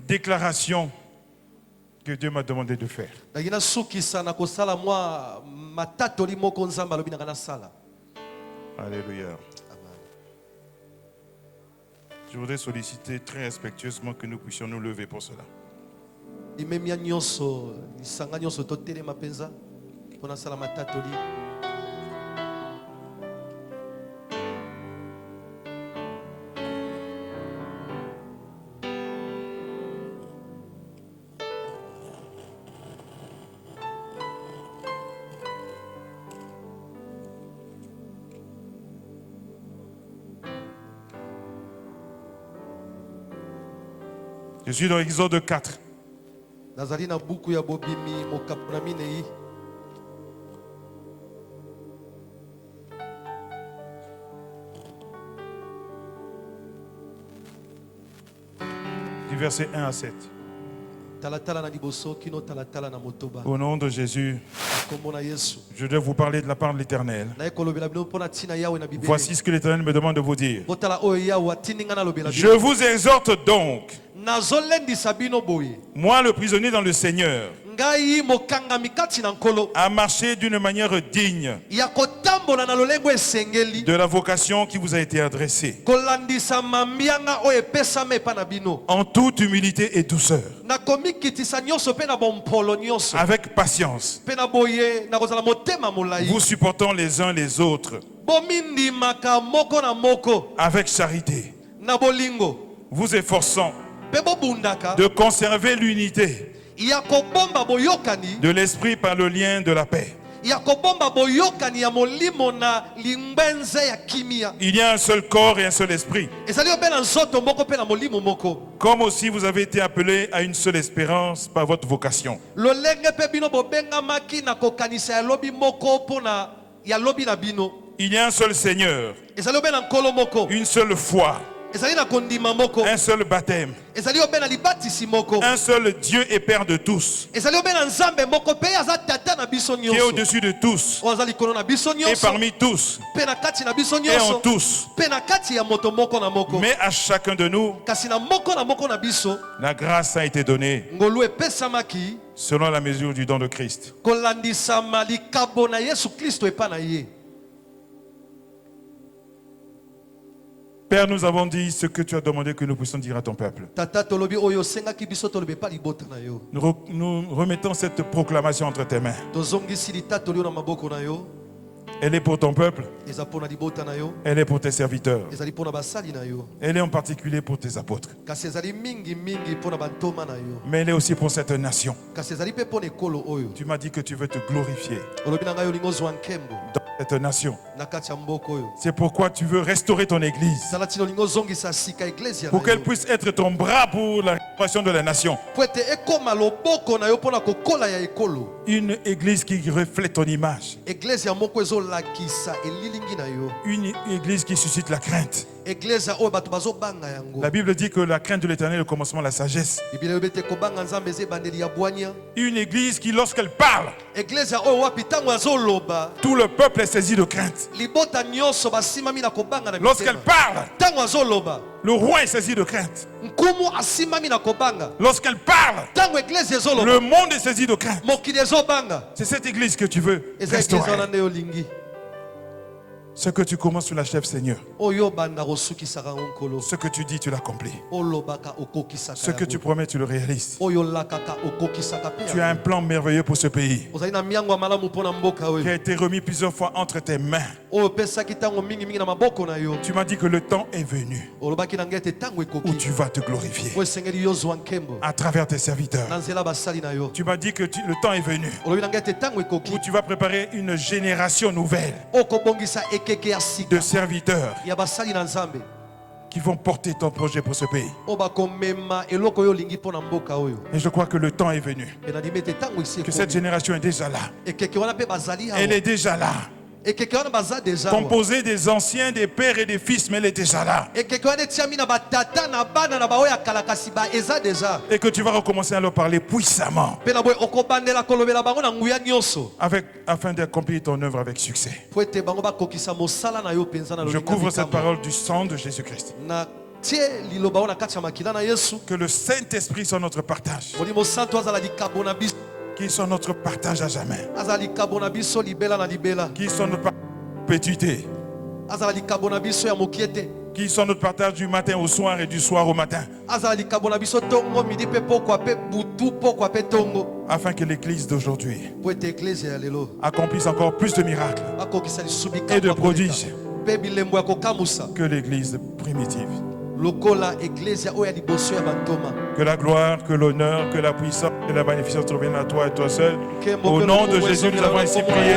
déclarations que Dieu m'a demandé de faire. Alléluia. Je voudrais solliciter très respectueusement que nous puissions nous lever pour cela. Je suis dans Exode 4. Du verset 1 à 7. Au nom de Jésus, je dois vous parler de la part de l'Éternel. Voici ce que l'Éternel me demande de vous dire. Je vous exhorte donc, moi le prisonnier dans le Seigneur, à marcher d'une manière digne de la vocation qui vous a été adressée, en toute humilité et douceur, avec patience, vous supportant les uns les autres, avec charité, vous efforçant de conserver l'unité de l'esprit par le lien de la paix. Il y a un seul corps et un seul esprit. Comme aussi vous avez été appelés à une seule espérance par votre vocation. Il y a un seul Seigneur, une seule foi, Un seul baptême. Un seul Dieu et Père de tous. Qui est au-dessus de tous. Et parmi tous. Et en tous. Mais à chacun de nous, la grâce a été donnée selon la mesure du don de Christ. Père, nous avons dit ce que tu as demandé que nous puissions dire à ton peuple. Nous remettons cette proclamation entre tes mains. Elle est pour ton peuple. Elle est pour tes serviteurs. Elle est en particulier pour tes apôtres. Mais elle est aussi pour cette nation. Tu m'as dit que tu veux te glorifier dans cette nation. C'est pourquoi tu veux restaurer ton église, pour qu'elle puisse être ton bras pour la restauration de la nation. Une église qui reflète ton image. Une église qui suscite la crainte. La Bible dit que la crainte de l'Éternel est le commencement de la sagesse. Une église qui, lorsqu'elle parle, tout le peuple est saisi de crainte. Lorsqu'elle parle, le roi est saisi de crainte. Lorsqu'elle parle, le monde est saisi de crainte. C'est cette église que tu veux restaurer. Ce que tu commences, tu l'achèves, Seigneur. Ce que tu dis, tu l'accomplis. Ce que tu promets, tu le réalises. Tu as un plan merveilleux pour ce pays qui a été remis plusieurs fois entre tes mains. Tu m'as dit que le temps est venu où tu vas te glorifier à travers tes serviteurs. Tu m'as dit que le temps est venu où tu vas préparer une génération nouvelle de serviteurs qui vont porter ton projet pour ce pays. Et je crois que le temps est venu, que cette génération est déjà là. Elle est déjà là. Composée des anciens, des pères et des fils, mais elle est déjà là. Et que tu vas recommencer à leur parler puissamment, afin d'accomplir ton œuvre avec succès. Je couvre cette parole du sang de Jésus-Christ. Que le Saint-Esprit soit notre partage, qui sont notre partage à jamais, qui sont notre perpétuité, qui sont notre partage du matin au soir et du soir au matin, afin que l'église d'aujourd'hui accomplisse encore plus de miracles et de prodiges que l'église primitive. Que la gloire, que l'honneur, que la puissance, que la magnificence reviennent à toi et toi seul. Au nom de Jésus, nous avons ainsi prié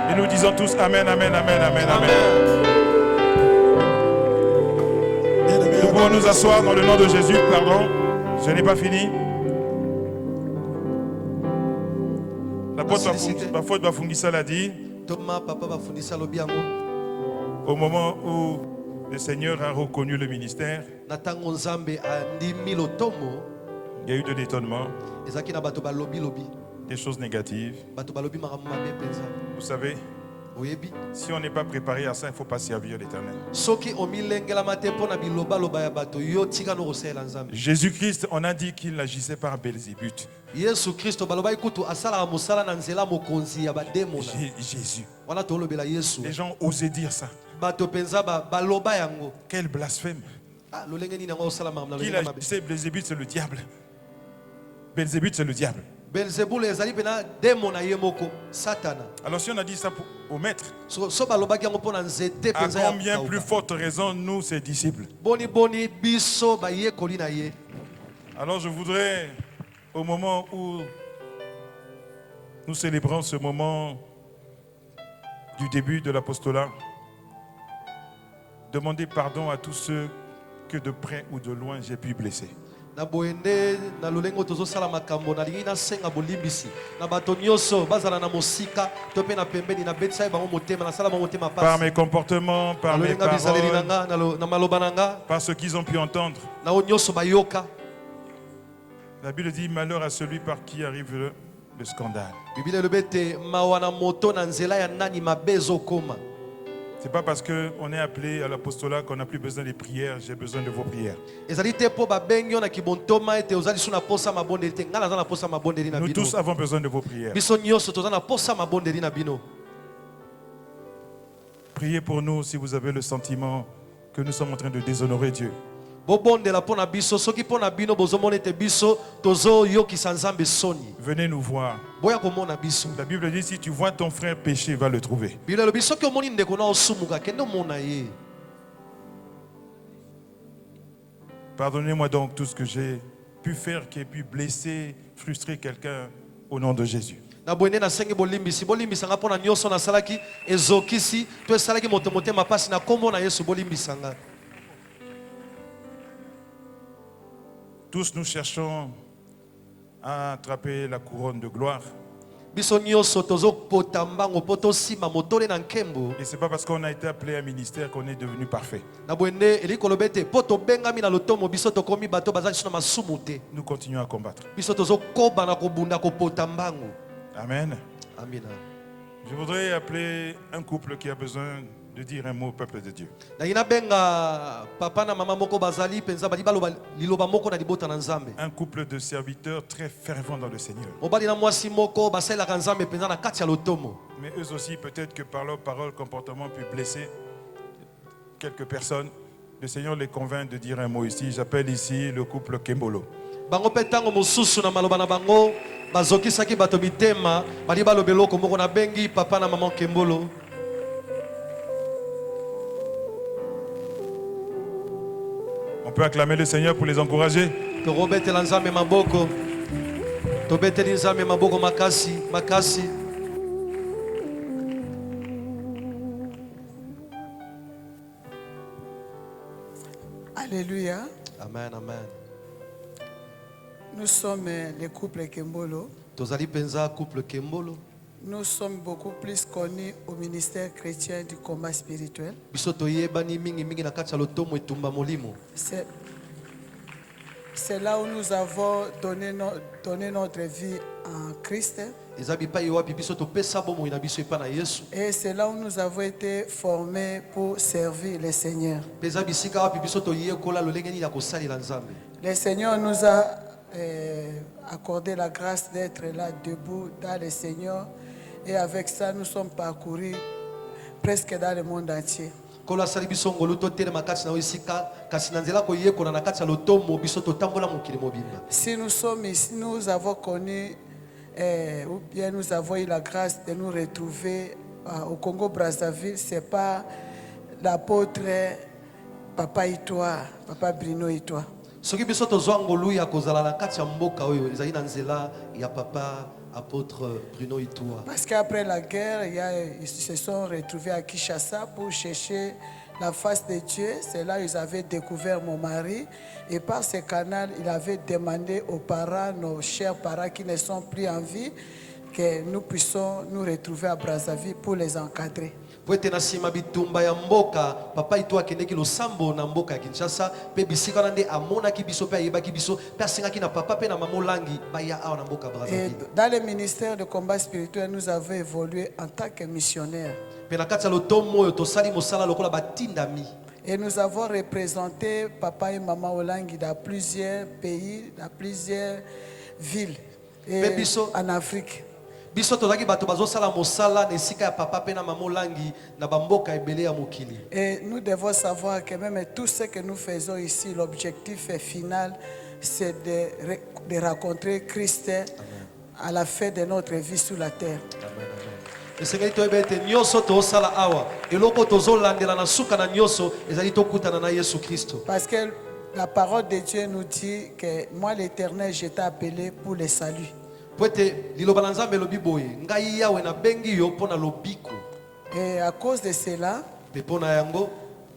et nous disons tous Amen, Amen, Amen, Amen, Amen. Nous pouvons nous asseoir dans le nom de Jésus. Pardon, je n'ai pas fini. La faute Bafungisa l'a dit. Au moment où le Seigneur a reconnu le ministère, il y a eu de l'étonnement, des choses négatives. Vous savez, si on n'est pas préparé à ça, il ne faut pas servir l'Éternel. Jésus-Christ, on a dit qu'il agissait par Belzébuth. Jésus. Les gens osaient dire ça. Quel blasphème. Qu'il agissait, Belzébuth, c'est le diable. Belzébuth, c'est le diable. Alors si on a dit ça au maître, à combien plus forte raison nous, ses disciples? Alors je voudrais, au moment où nous célébrons ce moment du début de l'apostolat, demander pardon à tous ceux que de près ou de loin j'ai pu blesser. na boende na lolengo tozosala makambo na lingi na senga bolimbisi na bato nyonso bazala na mosika to pe na pembeni na betisa bango motema na sala bango motema passe par mes comportements, par mes paroles, na maloba nanga par ce qu'ils ont pu entendre. na nyonso bayoka. La Bible dit malheur à celui par qui arrive le scandale. Bible lebete mawana moto na nzela ya nani mabezo koma. C'est pas parce qu'on est appelé à l'apostolat qu'on n'a plus besoin des prières. J'ai besoin de vos prières. Nous tous avons besoin de vos prières. Priez pour nous si vous avez le sentiment que nous sommes en train de déshonorer Dieu. Venez nous voir. La Bible dit si tu vois ton frère pécher, va le trouver. Pardonnez-moi donc tout ce que j'ai pu faire qui ait pu blesser, frustrer quelqu'un au nom de Jésus. Tous nous cherchons à attraper la couronne de gloire. Et ce n'est pas parce qu'on a été appelé à un ministère qu'on est devenu parfait. Nous continuons à combattre. Amen. Je voudrais appeler un couple qui a besoin de dire un mot au peuple de Dieu. Un couple de serviteurs très fervents dans le Seigneur. Mais eux aussi, peut-être que par leur parole, comportement, pu blesser quelques personnes. Le Seigneur les convainc de dire un mot ici. J'appelle ici le couple Kembolo. On peut acclamer le Seigneur pour les encourager. Alléluia. Amen, amen. Nous sommes le couple Kembolo. Nous sommes beaucoup plus connus au ministère chrétien du combat spirituel. C'est là où nous avons donné notre vie en Christ. Et c'est là où nous avons été formés pour servir le Seigneur. Le Seigneur nous a accordé la grâce d'être là debout dans le Seigneur. Et avec ça, nous sommes parcourus presque dans le monde entier. Si nous sommes ici, nous avons connu, ou bien nous avons eu la grâce de nous retrouver au Congo-Brazzaville, ce n'est pas l'apôtre Papa Itoa, Papa Bruno Itoa. Apôtre Bruno Itoa. Parce qu'après la guerre, ils se sont retrouvés à Kinshasa pour chercher la face de Dieu. C'est là qu'ils avaient découvert mon mari. Et par ce canal, il avait demandé aux parents, nos chers parents qui ne sont plus en vie, que nous puissions nous retrouver à Brazzaville pour les encadrer. Papa Itoa kendeki losambo na mboka ya Kinshasa pe bisika na nde amonaki biso pe ayebaki biso pe asengaki na papa pe na mama Langi baya awa na mboka Brazzaville. Dans le ministère de combat spirituel, nous avons évolué en tant que missionnaires. Et nous avons représenté papa et maman Olangi dans plusieurs pays, dans plusieurs villes et en Afrique. Et nous devons savoir que même tout ce que nous faisons ici, l'objectif final, c'est de rencontrer Christ à la fin de notre vie sur la terre. Parce que la parole de Dieu nous dit que moi, l'Éternel, je t'ai appelé pour le salut. Et à cause de cela,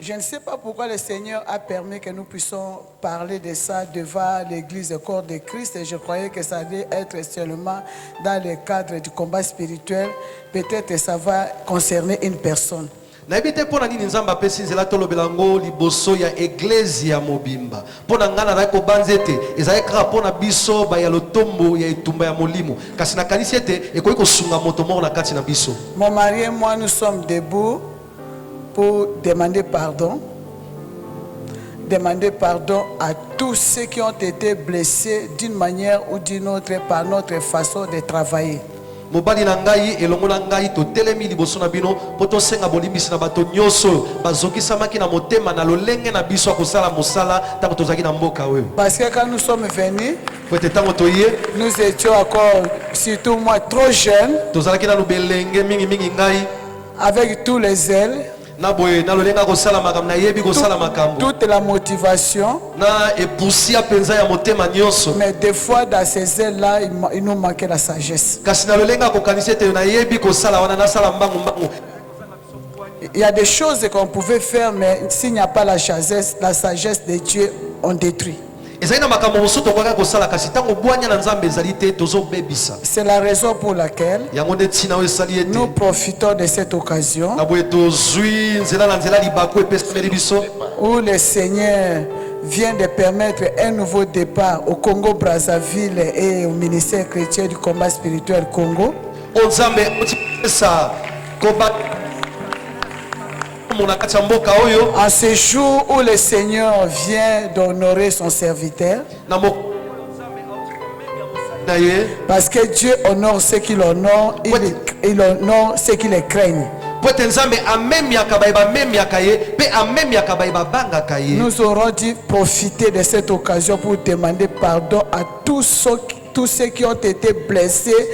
Je ne sais pas pourquoi le Seigneur a permis que nous puissions parler de ça devant l'église, le corps de Christ. Et je croyais que ça allait être seulement dans le cadre du combat spirituel. Peut-être que ça va concerner une personne. Naibite pona nini nzamba pesi nzela tolobelango liboso ya eglezia mobimba pona ngana na ko banzete ezali kaka pona biso ba ya lotombo ya etumba ya molimo kasi na kanisi ete ekoki kosunga moto moko na kati na biso. Mon mari et moi nous sommes debout pour demander pardon. Demander pardon à tous ceux qui ont été blessés d'une manière ou d'une autre par notre façon de travailler. Mobali na ngai elongo na ngai to telemi liboso na bino poto senga bolimbisi na bato nyoso bazokisamaki na motema na lolenge na biso akosala mosala tango tozaki na mboka oyo. Parce que quand nous sommes venus, nous étions encore, surtout moi, trop jeunes, tozalaki na belenge mingi mingi ngai avec tous les ailes, toute la motivation, mais des fois dans ces ailes-là, il nous manquait la sagesse. Il y a des choses qu'on pouvait faire, mais s'il n'y a pas la sagesse de Dieu, on détruit. C'est la raison pour laquelle nous profitons de cette occasion où le Seigneur vient de permettre un nouveau départ au Congo-Brazzaville et au ministère chrétien du combat spirituel Congo. En ce jour où le Seigneur vient d'honorer son serviteur, parce que Dieu honore ceux qui l'honorent, il honore ceux qui les craignent. Nous aurons dû profiter de cette occasion pour demander pardon à tous ceux qui ont été blessés,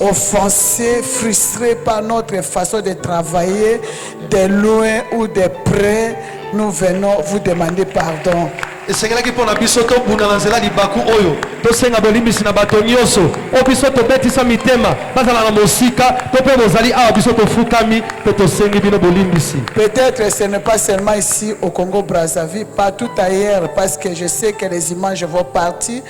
offensés, frustrés par notre façon de travailler, de loin ou de près. Nous venons vous demander pardon. esengelaki mpona biso tobunda na nzela libaku oyo tosenga bolimbisi na bato nyonso oyo biso tobetisa mitema bazala na mosika to mpe bozali awa biso tofukami mpe tosengi bino bolimbisi. Peut-être ce n'est pas seulement ici au Congo-Brazzaville, partout ailleurs, parce que je sais que les images vont passer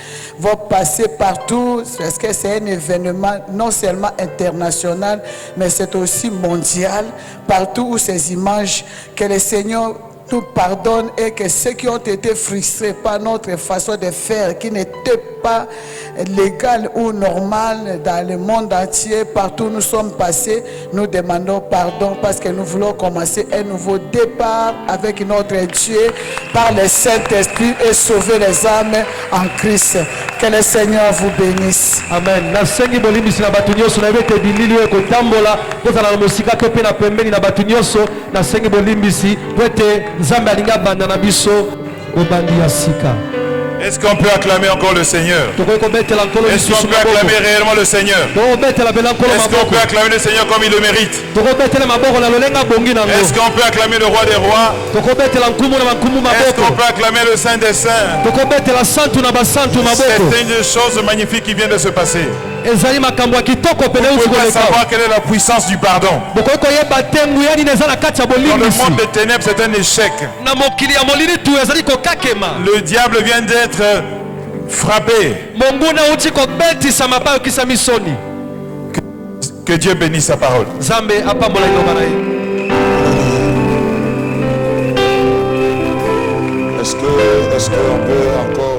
partout, parce que c'est un événement non seulement international, mais c'est aussi mondial, partout où ces images, que le Seigneur nous pardonne et que ceux qui ont été frustrés par notre façon de faire, qui n'était pas légale ou normale dans le monde entier, partout où nous sommes passés, nous demandons pardon parce que nous voulons commencer un nouveau départ avec notre Dieu par le Saint-Esprit et sauver les âmes en Christ. Que le Seigneur vous bénisse. Amen. Nasengi bolimbisi na batu nyonso na bete bilili oyo kotambola kozala na mosika to pe na pembeni na batu nyonso nasengi bolimbisi wete nzambe alinga banda na biso obandi ya sika. Est-ce qu'on peut acclamer encore le Seigneur? Est-ce qu'on peut acclamer réellement le Seigneur? Est-ce qu'on peut acclamer le Seigneur comme il le mérite? Est-ce qu'on peut acclamer le roi des rois? Est-ce qu'on peut acclamer le Saint des saints? C'est une chose magnifique qui vient de se passer. Vous pouvez pas savoir quelle est la puissance du pardon. Dans le monde des ténèbres, c'est un échec. Le diable vient d'être frappé. Que Dieu bénisse sa parole. Est-ce qu'on peut encore